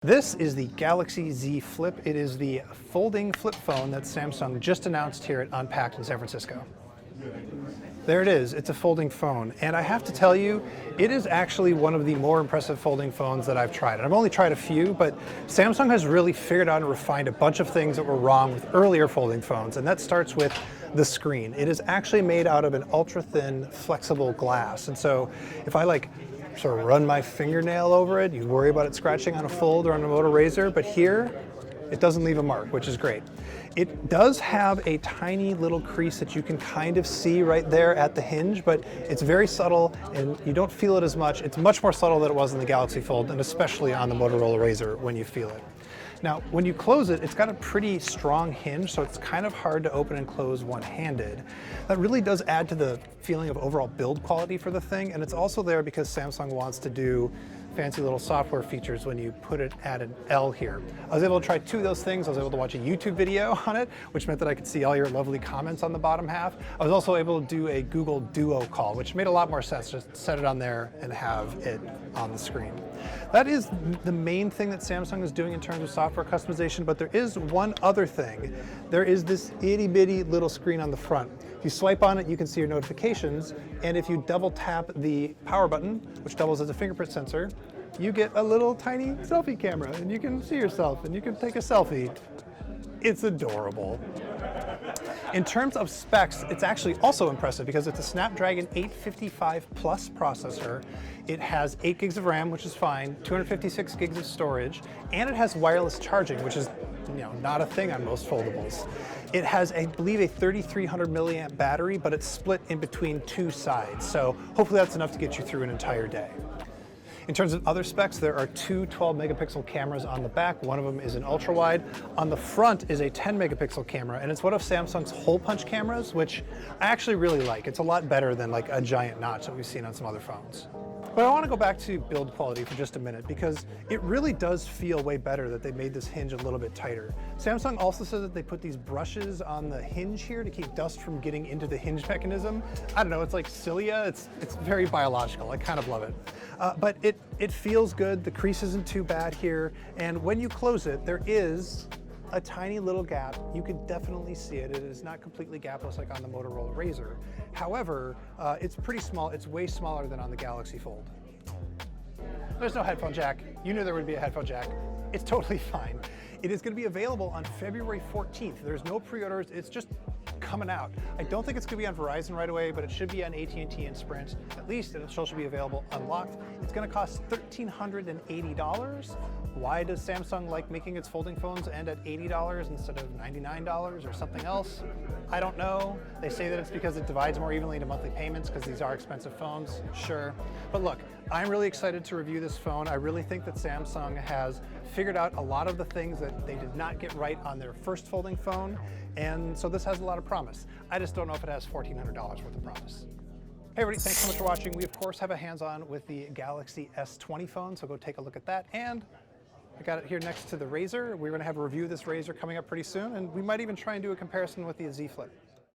This is the Galaxy Z Flip. It is the folding flip phone that Samsung just announced here at Unpacked in San Francisco. There it is. It's a folding phone. And I have to tell you, it is actually one of the more impressive folding phones that I've tried. And I've only tried a few, but Samsung has really figured out and refined a bunch of things that were wrong with earlier folding phones. And that starts with the screen. It is actually made out of an ultra-thin, flexible glass. And so if I sort of run my fingernail over it, you worry about it scratching on a fold or on a Moto Razor, but here, it doesn't leave a mark, which is great. It does have a tiny little crease that you can kind of see right there at the hinge, but it's very subtle and you don't feel it as much. It's much more subtle than it was in the Galaxy Fold, and especially on the Motorola Razr when you feel it. Now, when you close it, it's got a pretty strong hinge, so it's kind of hard to open and close one-handed. That really does add to the feeling of overall build quality for the thing, and it's also there because Samsung wants to do fancy little software features when you put it at an L here. I was able to try two of those things. I was able to watch a YouTube video on it, which meant that I could see all your lovely comments on the bottom half. I was also able to do a Google Duo call, which made a lot more sense. Just set it on there and have it on the screen. That is the main thing that Samsung is doing in terms of software customization, but there is one other thing. There is this itty bitty little screen on the front. If you swipe on it, you can see your notifications, and if you double tap the power button, which doubles as a fingerprint sensor, you get a little tiny selfie camera, and you can see yourself, and you can take a selfie. It's adorable. In terms of specs, it's actually also impressive because it's a Snapdragon 855 Plus processor. It has 8 gigs of RAM, which is fine, 256 gigs of storage, and it has wireless charging, which is not a thing on most foldables. It has, I believe, a 3,300 milliamp battery, but it's split in between two sides, so hopefully that's enough to get you through an entire day. In terms of other specs, there are two 12 megapixel cameras on the back. One of them is an ultra wide. On the front is a 10 megapixel camera, and it's one of Samsung's hole punch cameras, which I actually really like. It's a lot better than like a giant notch that we've seen on some other phones. But I want to go back to build quality for just a minute because it really does feel way better that they made this hinge a little bit tighter. Samsung also says that they put these brushes on the hinge here to keep dust from getting into the hinge mechanism. I don't know, it's like cilia. It's very biological. I kind of love it. But it feels good. The crease isn't too bad here. And when you close it, there is a tiny little gap. You can definitely see it. It is not completely gapless like on the Motorola Razr. However, it's pretty small. It's way smaller than on the Galaxy Fold. There's no headphone jack. You knew there would be a headphone jack. It's totally fine. It is going to be available on February 14th. There's no pre-orders. It's just coming out. I don't think it's going to be on Verizon right away, but it should be on AT&T and Sprint. At least it should be available unlocked. It's going to cost $1,380. Why does Samsung like making its folding phones end at $80 instead of $99 or something else? I don't know. They say that it's because it divides more evenly into monthly payments because these are expensive phones. Sure. But look, I'm really excited to review this phone. I really think that Samsung has figured out a lot of the things that they did not get right on their first folding phone, and so this has a lot of promise. I just don't know if it has $1,400 worth of promise. Hey everybody, thanks so much for watching. We of course have a hands-on with the Galaxy S20 phone, so go take a look at that. And I got it here next to the Razr. We're going to have a review of this Razr coming up pretty soon, and we might even try and do a comparison with the Z Flip.